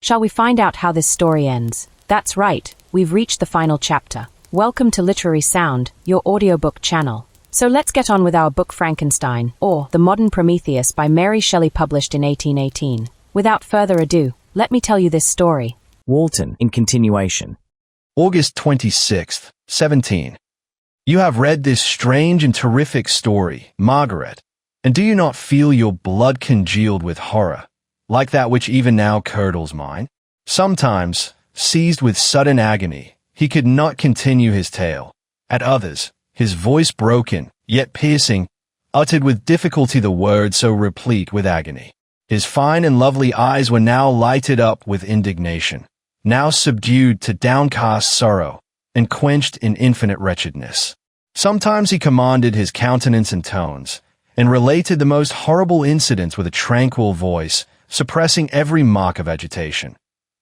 Shall we find out how this story ends? That's right, we've reached the final chapter. Welcome to Literary Sound, your audiobook channel. So let's get on with our book Frankenstein, or The Modern Prometheus by Mary Shelley, published in 1818. Without further ado, let me tell you this story. Walton, in continuation. August 26th, 17. You have read this strange and terrific story, Margaret, and do you not feel your blood congealed with horror, like that which even now curdles mine? Sometimes, seized with sudden agony, he could not continue his tale. At others, his voice broken, yet piercing, uttered with difficulty the words so replete with agony. His fine and lovely eyes were now lighted up with indignation, now subdued to downcast sorrow, and quenched in infinite wretchedness. Sometimes he commanded his countenance and tones, and related the most horrible incidents with a tranquil voice, suppressing every mark of agitation.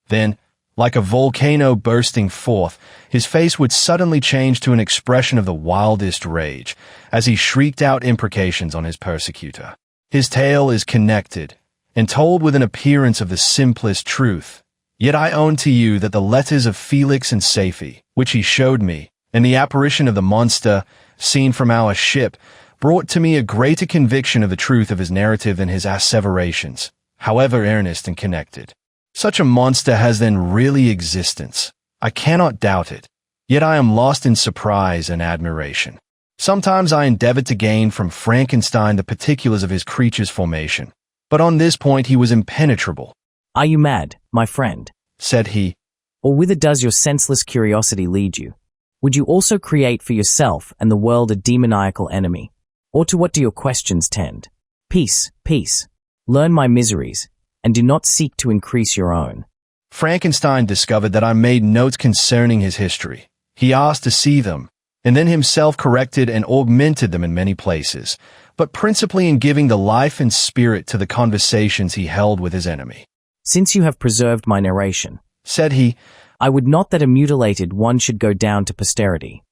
Then, like a volcano bursting forth, his face would suddenly change to an expression of the wildest rage, as he shrieked out imprecations on his persecutor. His tale is connected, and told with an appearance of the simplest truth. Yet I own to you that the letters of Felix and Saphi, which he showed me, and the apparition of the monster, seen from our ship, brought to me a greater conviction of the truth of his narrative than his asseverations, however earnest and connected. Such a monster has then really existence. I cannot doubt it, yet I am lost in surprise and admiration. Sometimes I endeavored to gain from Frankenstein the particulars of his creature's formation, but on this point he was impenetrable. Are you mad, my friend? Said he. Or whither does your senseless curiosity lead you? Would you also create for yourself and the world a demoniacal enemy? Or to what do your questions tend? Peace, peace. Learn my miseries, and do not seek to increase your own. Frankenstein discovered that I made notes concerning his history. He asked to see them, and then himself corrected and augmented them in many places, but principally in giving the life and spirit to the conversations he held with his enemy. Since you have preserved my narration, said he, I would not that a mutilated one should go down to posterity.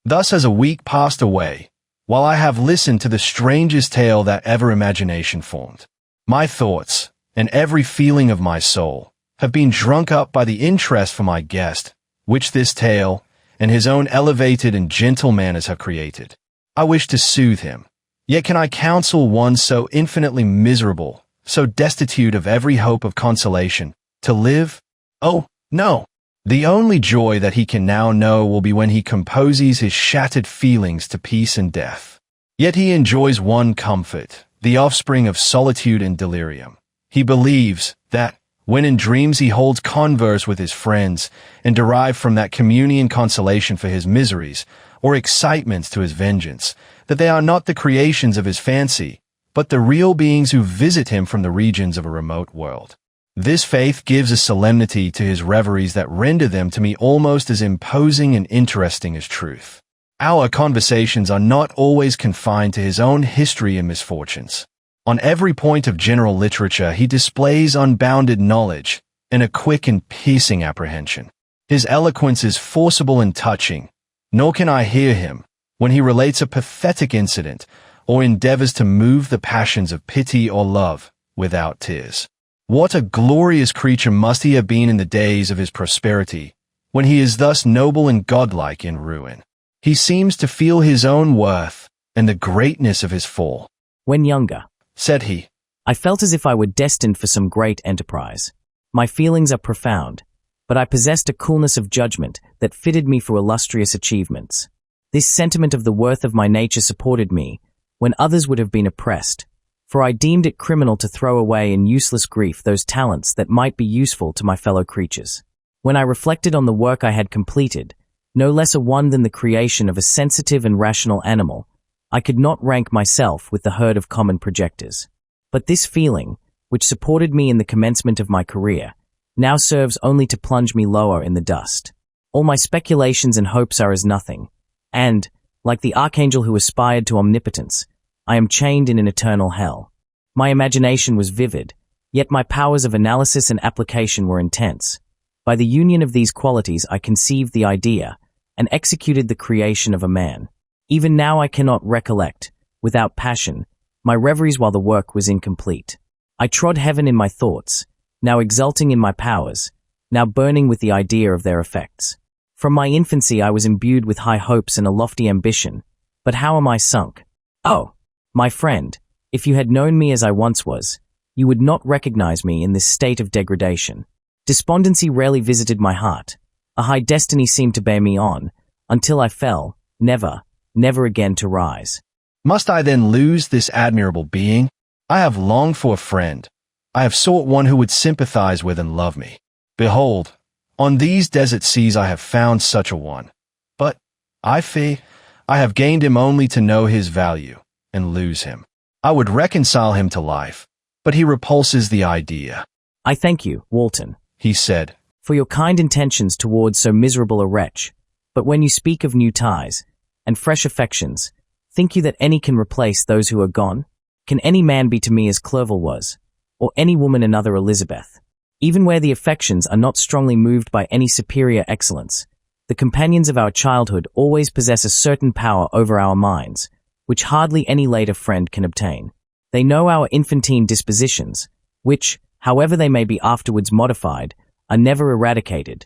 Thus as a week passed away, while I have listened to the strangest tale that ever imagination formed, my thoughts, and every feeling of my soul, have been drunk up by the interest for my guest, which this tale, and his own elevated and gentle manners have created. I wish to soothe him, yet can I counsel one so infinitely miserable, so destitute of every hope of consolation, to live? Oh, no! The only joy that he can now know will be when he composes his shattered feelings to peace and death. Yet he enjoys one comfort, the offspring of solitude and delirium. He believes that, when in dreams he holds converse with his friends, and derive from that communion consolation for his miseries, or excitements to his vengeance, that they are not the creations of his fancy, but the real beings who visit him from the regions of a remote world. This faith gives a solemnity to his reveries that render them to me almost as imposing and interesting as truth. Our conversations are not always confined to his own history and misfortunes. On every point of general literature he displays unbounded knowledge and a quick and piercing apprehension. His eloquence is forcible and touching, nor can I hear him, when he relates a pathetic incident or endeavors to move the passions of pity or love, without tears. What a glorious creature must he have been in the days of his prosperity, when he is thus noble and godlike in ruin. He seems to feel his own worth and the greatness of his fall. When younger, said he, I felt as if I were destined for some great enterprise. My feelings are profound, but I possessed a coolness of judgment that fitted me for illustrious achievements. This sentiment of the worth of my nature supported me when others would have been oppressed, for I deemed it criminal to throw away in useless grief those talents that might be useful to my fellow creatures. When I reflected on the work I had completed, no less a one than the creation of a sensitive and rational animal, I could not rank myself with the herd of common projectors. But this feeling, which supported me in the commencement of my career, now serves only to plunge me lower in the dust. All my speculations and hopes are as nothing, and, like the archangel who aspired to omnipotence, I am chained in an eternal hell. My imagination was vivid, yet my powers of analysis and application were intense. By the union of these qualities I conceived the idea, and executed the creation of a man. Even now I cannot recollect, without passion, my reveries while the work was incomplete. I trod heaven in my thoughts, now exulting in my powers, now burning with the idea of their effects. From my infancy I was imbued with high hopes and a lofty ambition, but how am I sunk? Oh, my friend, if you had known me as I once was, you would not recognize me in this state of degradation. Despondency rarely visited my heart. A high destiny seemed to bear me on, until I fell, never again to rise. Must I then lose this admirable being? I have longed for a friend. I have sought one who would sympathize with and love me. Behold, on these desert seas I have found such a one. But, I fear, I have gained him only to know his value, and lose him. I would reconcile him to life, but he repulses the idea. I thank you, Walton, he said, for your kind intentions towards so miserable a wretch. But when you speak of new ties, and fresh affections, think you that any can replace those who are gone? Can any man be to me as Clerval was, or any woman another Elizabeth? Even where the affections are not strongly moved by any superior excellence, the companions of our childhood always possess a certain power over our minds, which hardly any later friend can obtain. They know our infantine dispositions, which, however they may be afterwards modified, are never eradicated,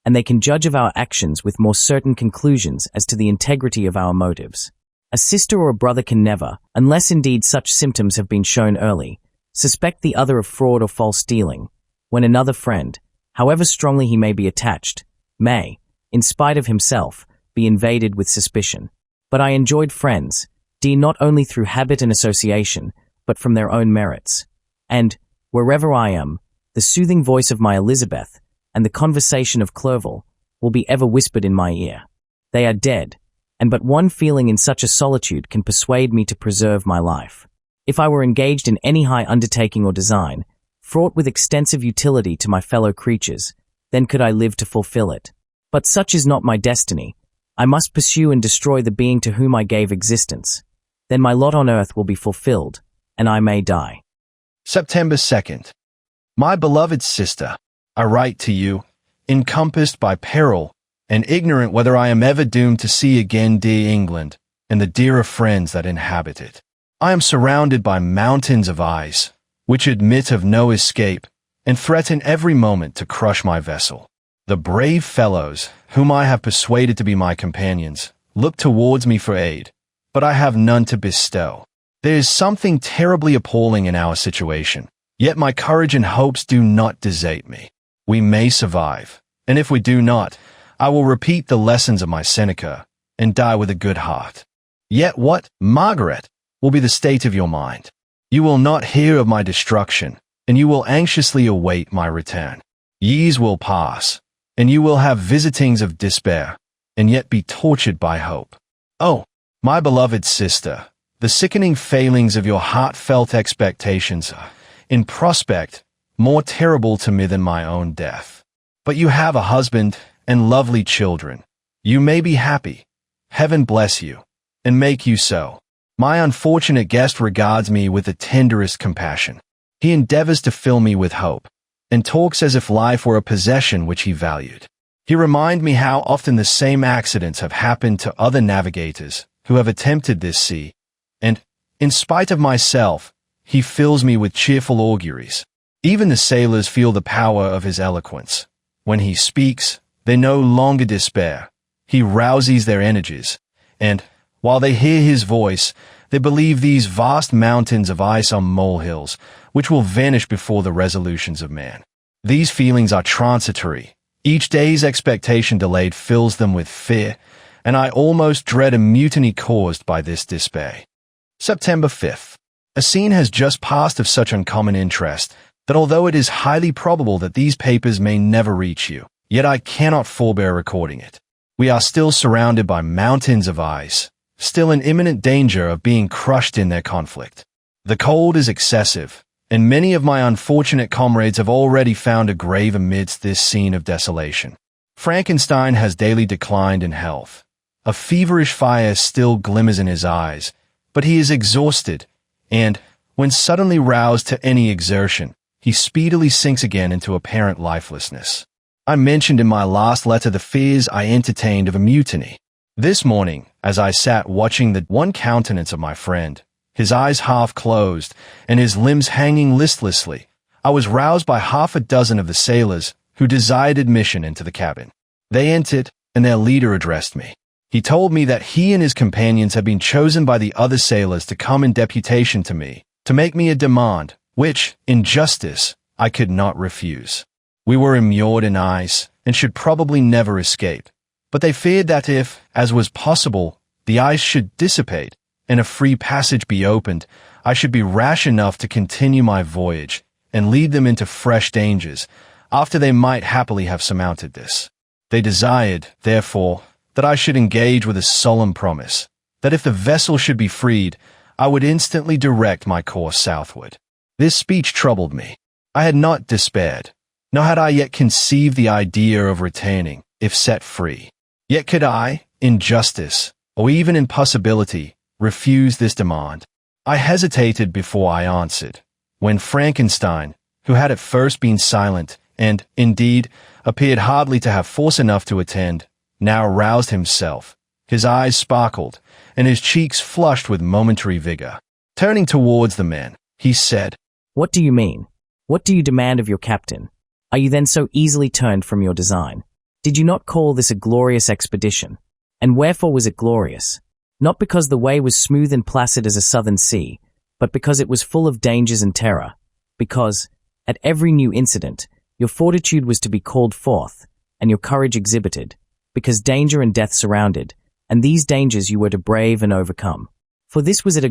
and they can judge of our actions with more certain conclusions as to the integrity of our motives. A sister or a brother can never, unless indeed such symptoms have been shown early, suspect the other of fraud or false dealing, when another friend, however strongly he may be attached, may, in spite of himself, be invaded with suspicion. But I enjoyed friends, dear not only through habit and association, but from their own merits. And, wherever I am, the soothing voice of my Elizabeth, and the conversation of Clerval, will be ever whispered in my ear. They are dead, and but one feeling in such a solitude can persuade me to preserve my life. If I were engaged in any high undertaking or design, fraught with extensive utility to my fellow creatures, then could I live to fulfill it. But such is not my destiny. I must pursue and destroy the being to whom I gave existence. Then my lot on earth will be fulfilled, and I may die. September 2nd. My beloved sister, I write to you, encompassed by peril, and ignorant whether I am ever doomed to see again dear England, and the dearer friends that inhabit it. I am surrounded by mountains of ice, which admit of no escape, and threaten every moment to crush my vessel. The brave fellows, whom I have persuaded to be my companions, look towards me for aid, but I have none to bestow. There is something terribly appalling in our situation, yet my courage and hopes do not desert me. We may survive, and if we do not, I will repeat the lessons of my Seneca, and die with a good heart. Yet what, Margaret, will be the state of your mind? You will not hear of my destruction, and you will anxiously await my return. Years will pass, and you will have visitings of despair, and yet be tortured by hope. Oh, my beloved sister, the sickening failings of your heartfelt expectations are, in prospect, more terrible to me than my own death. But you have a husband and lovely children. You may be happy. Heaven bless you, and make you so. My unfortunate guest regards me with the tenderest compassion. He endeavors to fill me with hope, and talks as if life were a possession which he valued. He reminds me how often the same accidents have happened to other navigators who have attempted this sea, and, in spite of myself, he fills me with cheerful auguries. Even the sailors feel the power of his eloquence. When he speaks, they no longer despair. He rouses their energies, and, while they hear his voice, they believe these vast mountains of ice are molehills, which will vanish before the resolutions of man. These feelings are transitory. Each day's expectation delayed fills them with fear, and I almost dread a mutiny caused by this despair. September 5th. A scene has just passed of such uncommon interest that although it is highly probable that these papers may never reach you, yet I cannot forbear recording it. We are still surrounded by mountains of ice, still in imminent danger of being crushed in their conflict. The cold is excessive, and many of my unfortunate comrades have already found a grave amidst this scene of desolation. Frankenstein has daily declined in health. A feverish fire still glimmers in his eyes, but he is exhausted, and, when suddenly roused to any exertion, he speedily sinks again into apparent lifelessness. I mentioned in my last letter the fears I entertained of a mutiny. This morning, as I sat watching the one countenance of my friend, his eyes half closed and his limbs hanging listlessly, I was roused by half a dozen of the sailors who desired admission into the cabin. They entered, and their leader addressed me. He told me that he and his companions had been chosen by the other sailors to come in deputation to me, to make me a demand, which, in justice, I could not refuse. We were immured in ice, and should probably never escape. But they feared that if, as was possible, the ice should dissipate, and a free passage be opened, I should be rash enough to continue my voyage, and lead them into fresh dangers, after they might happily have surmounted this. They desired, therefore, that I should engage with a solemn promise, that if the vessel should be freed, I would instantly direct my course southward. This speech troubled me. I had not despaired, nor had I yet conceived the idea of returning, if set free. Yet could I, in justice, or even in possibility, refuse this demand? I hesitated before I answered, when Frankenstein, who had at first been silent, and, indeed, appeared hardly to have force enough to attend, now roused himself. His eyes sparkled, and his cheeks flushed with momentary vigor. Turning towards the men, he said, "What do you mean? What do you demand of your captain? Are you then so easily turned from your design? Did you not call this a glorious expedition? And wherefore was it glorious? Not because the way was smooth and placid as a southern sea, but because it was full of dangers and terror. Because, at every new incident, your fortitude was to be called forth, and your courage exhibited, because danger and death surrounded, and these dangers you were to brave and overcome. For this was it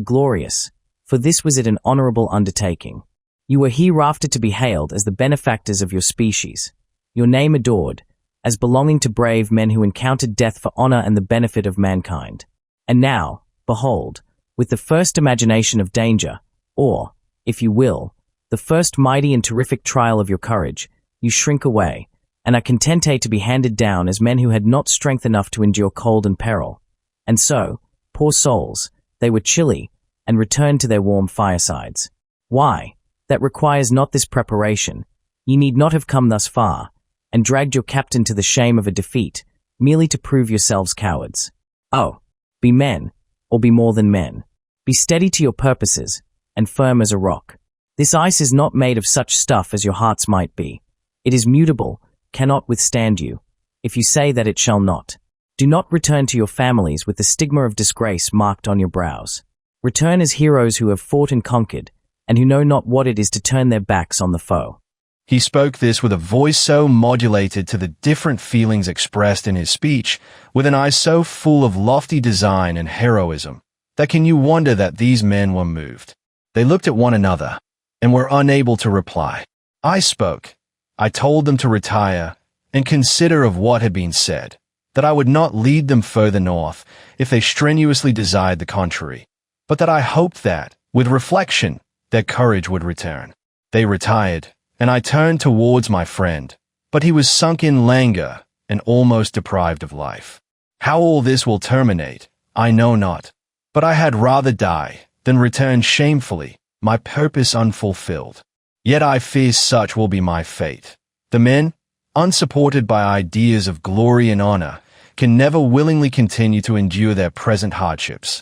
an honorable undertaking. You were hereafter to be hailed as the benefactors of your species, your name adored, as belonging to brave men who encountered death for honor and the benefit of mankind. And now, behold, with the first imagination of danger, or, if you will, the first mighty and terrific trial of your courage, you shrink away, and are contented to be handed down as men who had not strength enough to endure cold and peril. And so, poor souls, they were chilly, and returned to their warm firesides. Why? That requires not this preparation. Ye need not have come thus far, and dragged your captain to the shame of a defeat, merely to prove yourselves cowards. Oh, be men, or be more than men. Be steady to your purposes, and firm as a rock. This ice is not made of such stuff as your hearts might be. It is mutable, cannot withstand you, if you say that it shall not. Do not return to your families with the stigma of disgrace marked on your brows. Return as heroes who have fought and conquered, and who know not what it is to turn their backs on the foe." He spoke this with a voice so modulated to the different feelings expressed in his speech, with an eye so full of lofty design and heroism, that can you wonder that these men were moved? They looked at one another, and were unable to reply. I spoke. I told them to retire, and consider of what had been said, that I would not lead them further north, if they strenuously desired the contrary, but that I hoped that, with reflection, their courage would return. They retired, and I turned towards my friend, but he was sunk in languor and almost deprived of life. How all this will terminate, I know not, but I had rather die than return shamefully, my purpose unfulfilled. Yet I fear such will be my fate. The men, unsupported by ideas of glory and honor, can never willingly continue to endure their present hardships.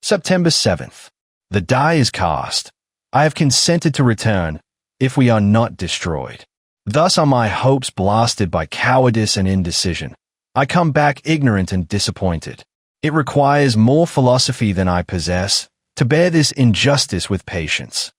September 7th. The die is cast. I have consented to return, if we are not destroyed. Thus are my hopes blasted by cowardice and indecision. I come back ignorant and disappointed. It requires more philosophy than I possess to bear this injustice with patience.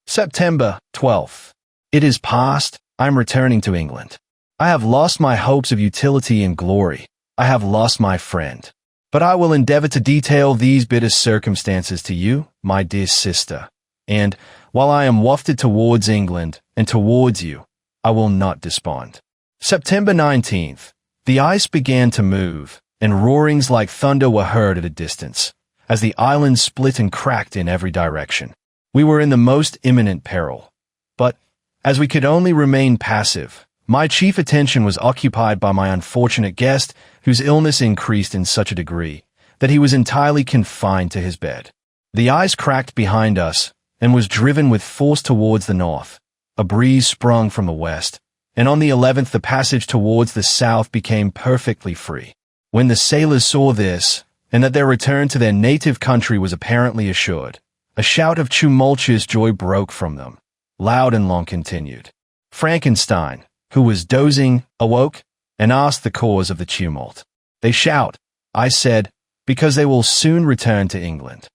September 12th. It is past. I am returning to England. I have lost my hopes of utility and glory. I have lost my friend. But I will endeavor to detail these bitter circumstances to you, my dear sister, and, while I am wafted towards England and towards you, I will not despond. September 19th. The ice began to move, and roarings like thunder were heard at a distance, as the island split and cracked in every direction. We were in the most imminent peril. But, as we could only remain passive, my chief attention was occupied by my unfortunate guest, whose illness increased in such a degree that he was entirely confined to his bed. The ice cracked behind us and was driven with force towards the north. A breeze sprung from the west, and on the 11th the passage towards the south became perfectly free. When the sailors saw this, and that their return to their native country was apparently assured, a shout of tumultuous joy broke from them. loud and long continued. Frankenstein, who was dozing, awoke and asked the cause of the tumult. They shout, I said, because they will soon return to England.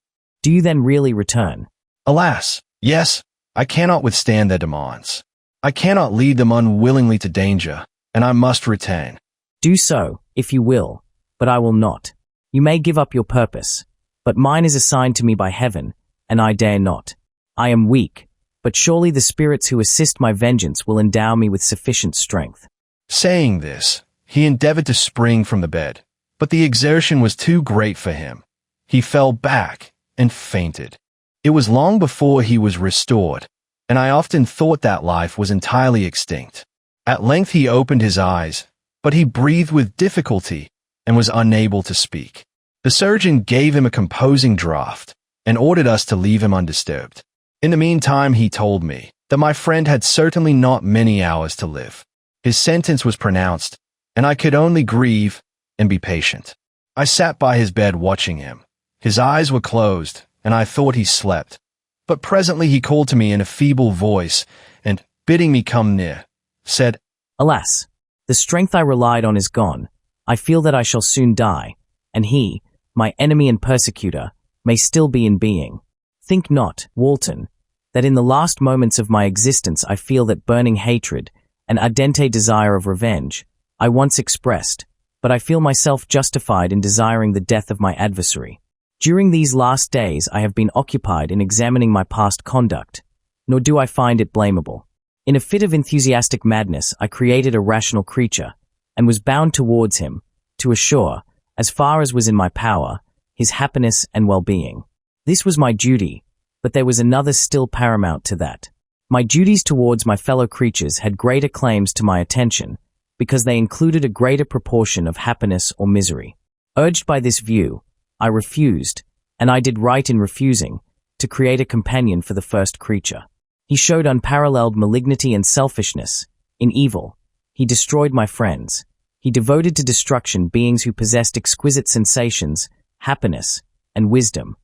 Do you then really return? Alas, yes, I cannot withstand their demands. I cannot lead them unwillingly to danger, and I must return. Do so, if you will, but I will not. You may give up your purpose, but mine is assigned to me by heaven, and I dare not. I am weak, but surely the spirits who assist my vengeance will endow me with sufficient strength. Saying this, he endeavored to spring from the bed, but the exertion was too great for him. He fell back and fainted. It was long before he was restored, and I often thought that life was entirely extinct. At length he opened his eyes, but he breathed with difficulty and was unable to speak. The surgeon gave him a composing draught and ordered us to leave him undisturbed. In the meantime, he told me that my friend had certainly not many hours to live. His sentence was pronounced, and I could only grieve and be patient. I sat by his bed watching him. His eyes were closed, and I thought he slept. But presently he called to me in a feeble voice, and, bidding me come near, said, Alas, the strength I relied on is gone. I feel that I shall soon die, and he, my enemy and persecutor, may still be in being. Think not, Walton, that in the last moments of my existence I feel that burning hatred, an ardente desire of revenge, I once expressed, but I feel myself justified in desiring the death of my adversary. During these last days I have been occupied in examining my past conduct, nor do I find it blamable. In a fit of enthusiastic madness I created a rational creature, and was bound towards him, to assure, as far as was in my power, his happiness and well-being. This was my duty, but there was another still paramount to that. My duties towards my fellow creatures had greater claims to my attention, because they included a greater proportion of happiness or misery. Urged by this view, I refused, and I did right in refusing, to create a companion for the first creature. He showed unparalleled malignity and selfishness. In evil, he destroyed my friends. He devoted to destruction beings who possessed exquisite sensations, happiness, and wisdom.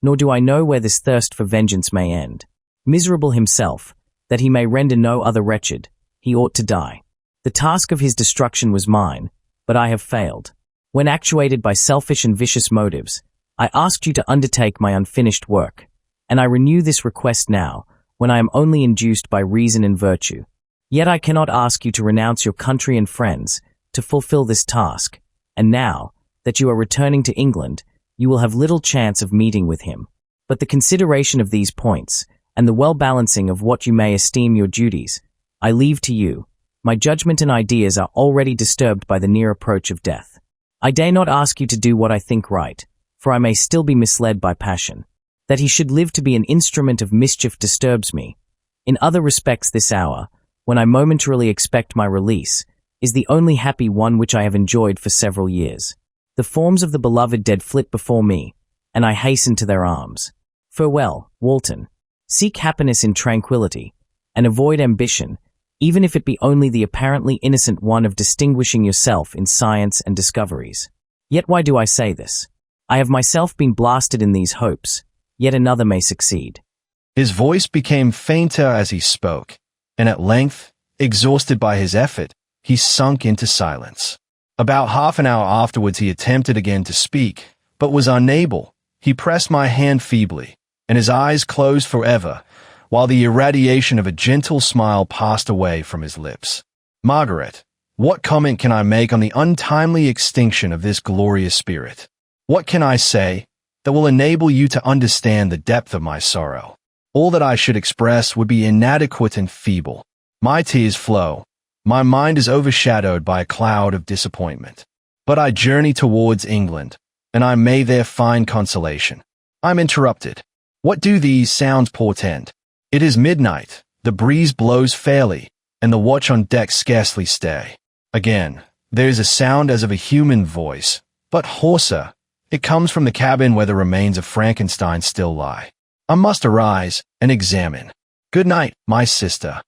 Nor do I know where this thirst for vengeance may end. Miserable himself, that he may render no other wretched, he ought to die. The task of his destruction was mine, but I have failed. When actuated by selfish and vicious motives, I asked you to undertake my unfinished work, and I renew this request now, when I am only induced by reason and virtue. Yet I cannot ask you to renounce your country and friends, to fulfill this task, and now, that you are returning to England, you will have little chance of meeting with him. But the consideration of these points, and the well-balancing of what you may esteem your duties, I leave to you. My judgment and ideas are already disturbed by the near approach of death. I dare not ask you to do what I think right, for I may still be misled by passion. That he should live to be an instrument of mischief disturbs me. In other respects this hour, when I momentarily expect my release, is the only happy one which I have enjoyed for several years. The forms of the beloved dead flit before me, and I hasten to their arms. Farewell, Walton. Seek happiness in tranquility, and avoid ambition, even if it be only the apparently innocent one of distinguishing yourself in science and discoveries. Yet why do I say this? I have myself been blasted in these hopes, yet another may succeed. His voice became fainter as he spoke, and at length, exhausted by his effort, he sunk into silence. About half an hour afterwards he attempted again to speak, but was unable. He pressed my hand feebly, and his eyes closed forever, while the irradiation of a gentle smile passed away from his lips. Margaret, what comment can I make on the untimely extinction of this glorious spirit? What can I say that will enable you to understand the depth of my sorrow? All that I should express would be inadequate and feeble. My tears flow. My mind is overshadowed by a cloud of disappointment. But I journey towards England, and I may there find consolation. I'm interrupted. What do these sounds portend? It is midnight, the breeze blows fairly, and the watch on deck scarcely stay. Again, there is a sound as of a human voice, but hoarser. It comes from the cabin where the remains of Frankenstein still lie. I must arise and examine. Good night, my sister.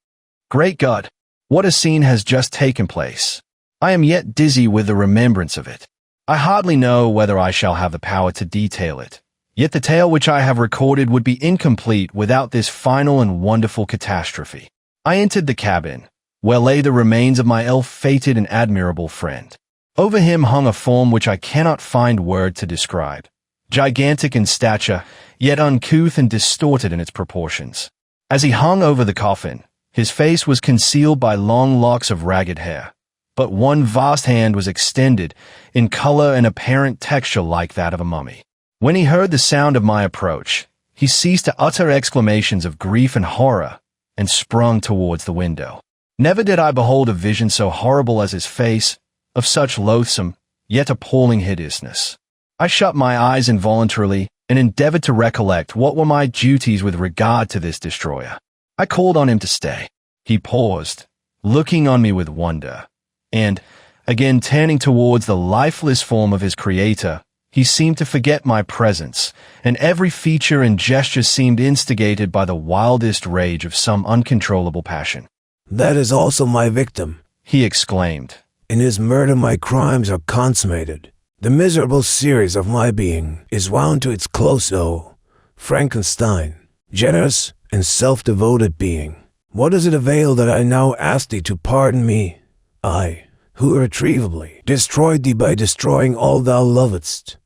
Great God, what a scene has just taken place. I am yet dizzy with the remembrance of it. I hardly know whether I shall have the power to detail it. Yet the tale which I have recorded would be incomplete without this final and wonderful catastrophe. I entered the cabin, where lay the remains of my ill-fated and admirable friend. Over him hung a form which I cannot find word to describe. Gigantic in stature, yet uncouth and distorted in its proportions. As he hung over the coffin, his face was concealed by long locks of ragged hair, but one vast hand was extended, in color and apparent texture like that of a mummy. When he heard the sound of my approach, he ceased to utter exclamations of grief and horror, and sprung towards the window. Never did I behold a vision so horrible as his face, of such loathsome, yet appalling hideousness. I shut my eyes involuntarily, and endeavored to recollect what were my duties with regard to this destroyer. I called on him to stay. He paused, looking on me with wonder, and, again turning towards the lifeless form of his creator, he seemed to forget my presence, and every feature and gesture seemed instigated by the wildest rage of some uncontrollable passion. "That is also my victim," he exclaimed. "In his murder my crimes are consummated. The miserable series of my being is wound to its close, O Frankenstein, generous and self-devoted being. What does it avail that I now ask thee to pardon me? I, who irretrievably destroyed thee by destroying all thou lovedst.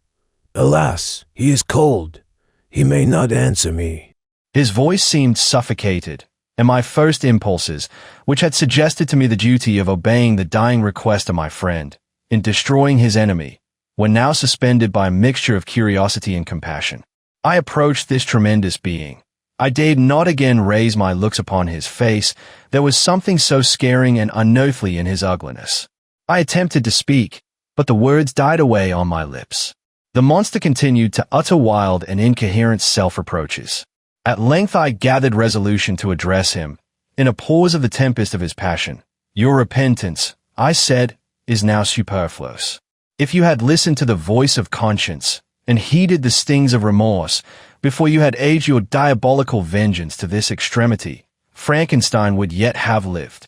Alas, he is cold. He may not answer me." His voice seemed suffocated, and my first impulses, which had suggested to me the duty of obeying the dying request of my friend, in destroying his enemy, were now suspended by a mixture of curiosity and compassion. I approached this tremendous being. I dared not again raise my looks upon his face. There was something so scaring and unearthly in his ugliness. I attempted to speak, but the words died away on my lips. The monster continued to utter wild and incoherent self-reproaches. At length I gathered resolution to address him, in a pause of the tempest of his passion. "Your repentance," I said, "is now superfluous. If you had listened to the voice of conscience, and heeded the stings of remorse, before you had aged your diabolical vengeance to this extremity, Frankenstein would yet have lived."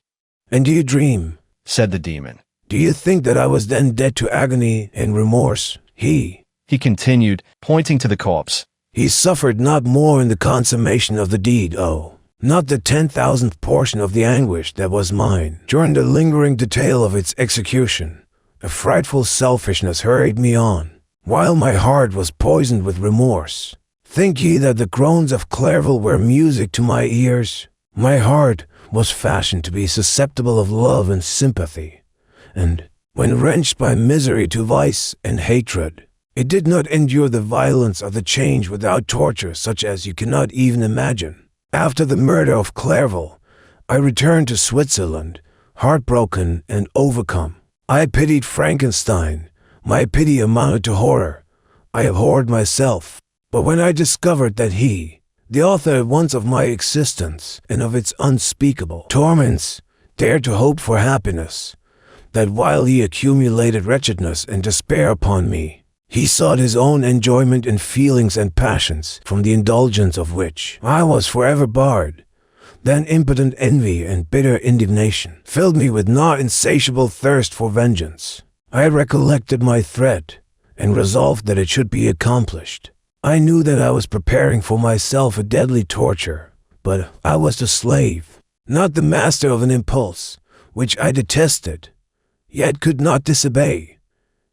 "And do you dream?" said the demon. "Do you think that I was then dead to agony and remorse? He continued, pointing to the corpse. He suffered not more in the consummation of the deed, not the 10,000th portion of the anguish that was mine during the lingering detail of its execution. A frightful selfishness hurried me on, while my heart was poisoned with remorse. Think ye that the groans of Clerval were music to my ears? My heart was fashioned to be susceptible of love and sympathy, and, when wrenched by misery to vice and hatred, it did not endure the violence of the change without torture such as you cannot even imagine. After the murder of Clerval, I returned to Switzerland, heartbroken and overcome. I pitied Frankenstein. My pity amounted to horror. I abhorred myself. But when I discovered that he, the author at once of my existence and of its unspeakable torments, dared to hope for happiness, that while he accumulated wretchedness and despair upon me, he sought his own enjoyment in feelings and passions, from the indulgence of which I was forever barred, then impotent envy and bitter indignation filled me with not insatiable thirst for vengeance. I recollected my threat, and resolved that it should be accomplished. I knew that I was preparing for myself a deadly torture, but I was the slave, not the master of an impulse, which I detested, yet could not disobey.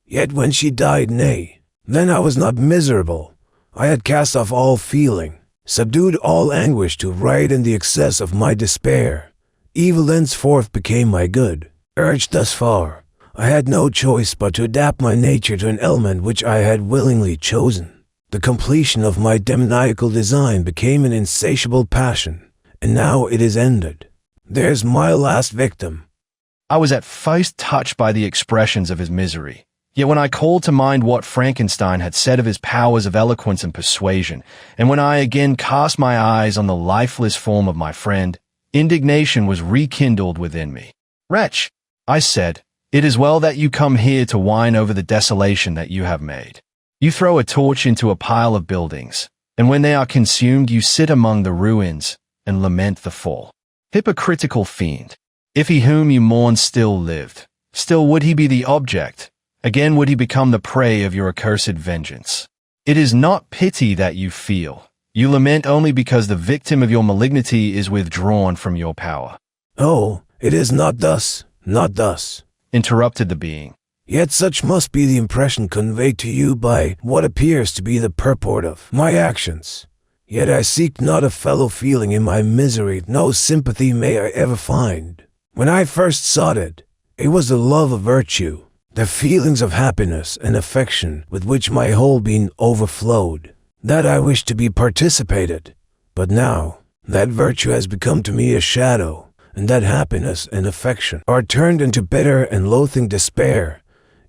Yet when she died, nay, then I was not miserable. I had cast off all feeling, subdued all anguish to right in the excess of my despair. Evil thenceforth became my good. Urged thus far, I had no choice but to adapt my nature to an element which I had willingly chosen. The completion of my demoniacal design became an insatiable passion, and now it is ended. There's my last victim. I was at first touched by the expressions of his misery. Yet when I called to mind what Frankenstein had said of his powers of eloquence and persuasion, and when I again cast my eyes on the lifeless form of my friend, indignation was rekindled within me. "Wretch," I said, "it is well that you come here to whine over the desolation that you have made. You throw a torch into a pile of buildings, and when they are consumed you sit among the ruins and lament the fall. Hypocritical fiend! If he whom you mourn still lived, still would he be the object. Again would he become the prey of your accursed vengeance. It is not pity that you feel. You lament only because the victim of your malignity is withdrawn from your power. Oh, it is not thus, not thus, Interrupted the being. Yet such must be the impression conveyed to you by what appears to be the purport of my actions. Yet I seek not a fellow feeling in my misery, no sympathy may I ever find. When I first sought it, it was the love of virtue, the feelings of happiness and affection with which my whole being overflowed, that I wished to be participated. But now, that virtue has become to me a shadow, and that happiness and affection are turned into bitter and loathing despair.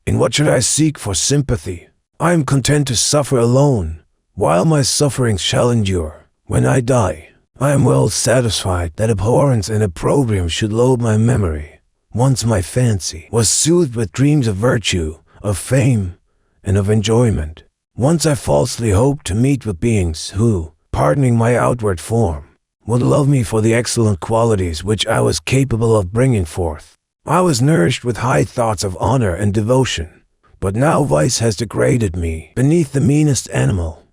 In what should I seek for sympathy? I am content to suffer alone, while my sufferings shall endure. When I die, I am well satisfied that abhorrence and opprobrium should load my memory. Once my fancy was soothed with dreams of virtue, of fame, and of enjoyment. Once I falsely hoped to meet with beings who, pardoning my outward form, would love me for the excellent qualities which I was capable of bringing forth. I was nourished with high thoughts of honor and devotion, but now vice has degraded me beneath the meanest animal.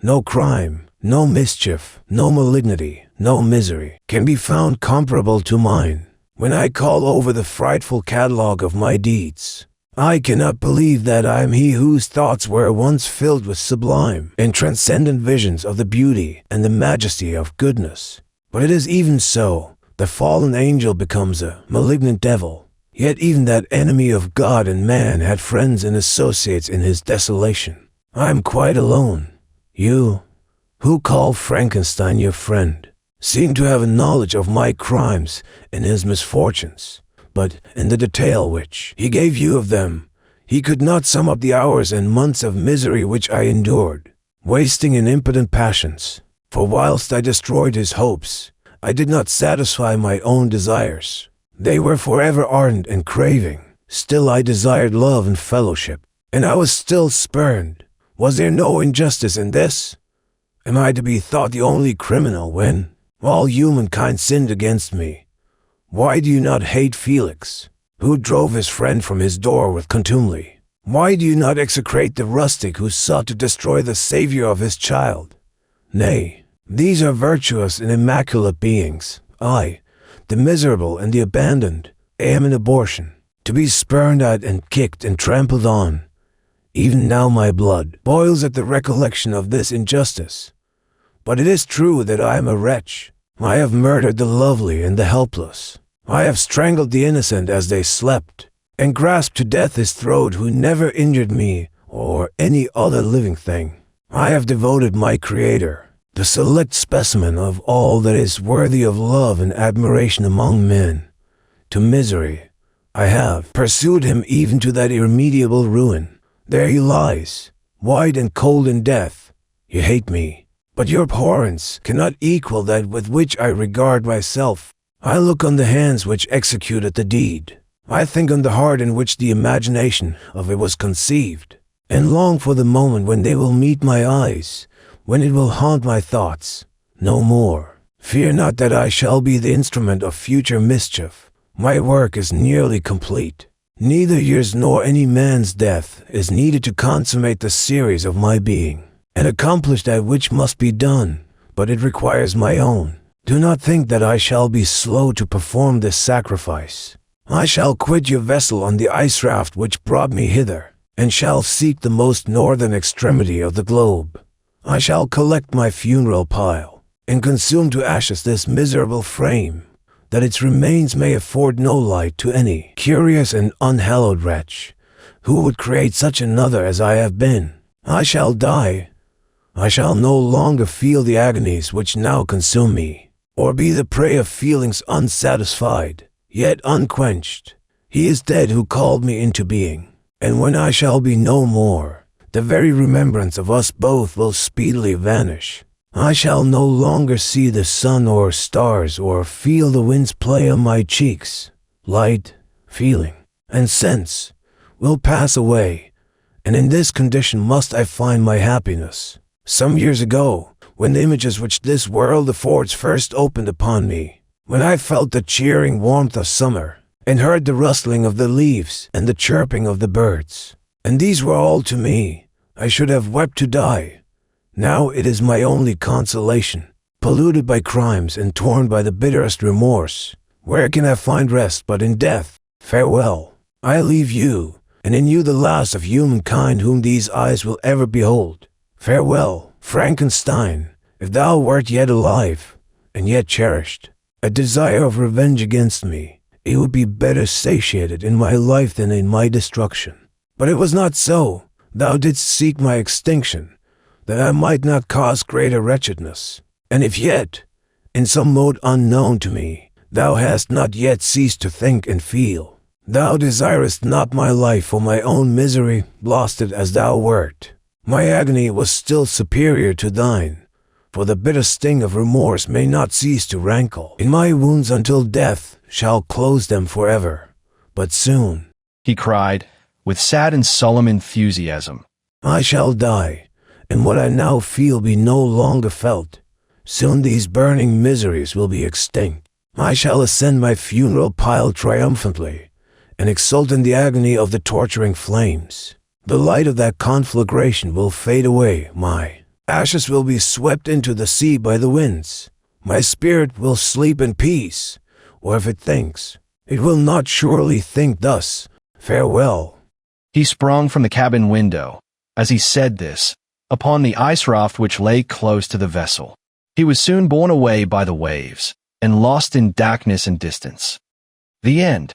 No crime, no mischief, no malignity, no misery can be found comparable to mine. When I call over the frightful catalogue of my deeds, I cannot believe that I am he whose thoughts were once filled with sublime and transcendent visions of the beauty and the majesty of goodness. But it is even so, the fallen angel becomes a malignant devil. Yet even that enemy of God and man had friends and associates in his desolation. I am quite alone. You, who call Frankenstein your friend, seem to have a knowledge of my crimes and his misfortunes, but in the detail which he gave you of them, he could not sum up the hours and months of misery which I endured, wasting in impotent passions. For whilst I destroyed his hopes, I did not satisfy my own desires. They were forever ardent and craving. Still I desired love and fellowship, and I was still spurned. Was there no injustice in this? Am I to be thought the only criminal when all humankind sinned against me? Why do you not hate Felix, who drove his friend from his door with contumely? Why do you not execrate the rustic who sought to destroy the savior of his child? Nay, these are virtuous and immaculate beings. I, the miserable and the abandoned, am an abortion, to be spurned at and kicked and trampled on. Even now my blood boils at the recollection of this injustice. But it is true that I am a wretch. I have murdered the lovely and the helpless. I have strangled the innocent as they slept, and grasped to death his throat who never injured me or any other living thing. I have devoted my Creator, the select specimen of all that is worthy of love and admiration among men, to misery. I have pursued him even to that irremediable ruin. There he lies, white and cold in death. You hate me, but your abhorrence cannot equal that with which I regard myself. I look on the hands which executed the deed. I think on the heart in which the imagination of it was conceived, and long for the moment when they will meet my eyes, when it will haunt my thoughts. No more. Fear not that I shall be the instrument of future mischief. My work is nearly complete. Neither yours nor any man's death is needed to consummate the series of my being, and accomplish that which must be done, but it requires my own. Do not think that I shall be slow to perform this sacrifice. I shall quit your vessel on the ice raft which brought me hither, and shall seek the most northern extremity of the globe. I shall collect my funeral pile, and consume to ashes this miserable frame, that its remains may afford no light to any curious and unhallowed wretch, who would create such another as I have been. I shall die. I shall no longer feel the agonies which now consume me, or be the prey of feelings unsatisfied, yet unquenched. He is dead who called me into being, and when I shall be no more, the very remembrance of us both will speedily vanish. I shall no longer see the sun or stars or feel the winds play on my cheeks. Light, feeling, and sense will pass away, and in this condition must I find my happiness. Some years ago, when the images which this world affords first opened upon me, when I felt the cheering warmth of summer, and heard the rustling of the leaves and the chirping of the birds, and these were all to me, I should have wept to die. Now it is my only consolation. Polluted by crimes and torn by the bitterest remorse, where can I find rest but in death? Farewell. I leave you, and in you the last of humankind whom these eyes will ever behold. Farewell, Frankenstein, if thou wert yet alive, and yet cherished. A desire of revenge against me, it would be better satiated in my life than in my destruction. But it was not so. Thou didst seek my extinction, that I might not cause greater wretchedness. And if yet, in some mode unknown to me, thou hast not yet ceased to think and feel, thou desirest not my life for my own misery, lost it as thou wert. My agony was still superior to thine, for the bitter sting of remorse may not cease to rankle in my wounds until death shall close them forever. But soon, he cried, with sad and solemn enthusiasm, I shall die, and what I now feel be no longer felt. Soon these burning miseries will be extinct. I shall ascend my funeral pile triumphantly, and exult in the agony of the torturing flames. The light of that conflagration will fade away, my ashes will be swept into the sea by the winds. My spirit will sleep in peace, or if it thinks, it will not surely think thus. Farewell. He sprung from the cabin window, as he said this, upon the ice raft which lay close to the vessel. He was soon borne away by the waves, and lost in darkness and distance. The end.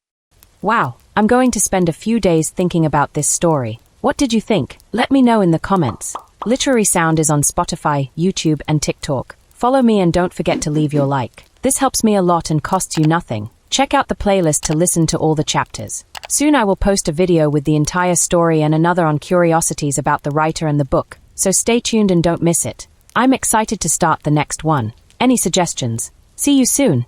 Wow, I'm going to spend a few days thinking about this story. What did you think? Let me know in the comments. Literary Sound is on Spotify, YouTube, and TikTok. Follow me and don't forget to leave your like. This helps me a lot and costs you nothing. Check out the playlist to listen to all the chapters. Soon I will post a video with the entire story and another on curiosities about the writer and the book, so stay tuned and don't miss it. I'm excited to start the next one. Any suggestions? See you soon.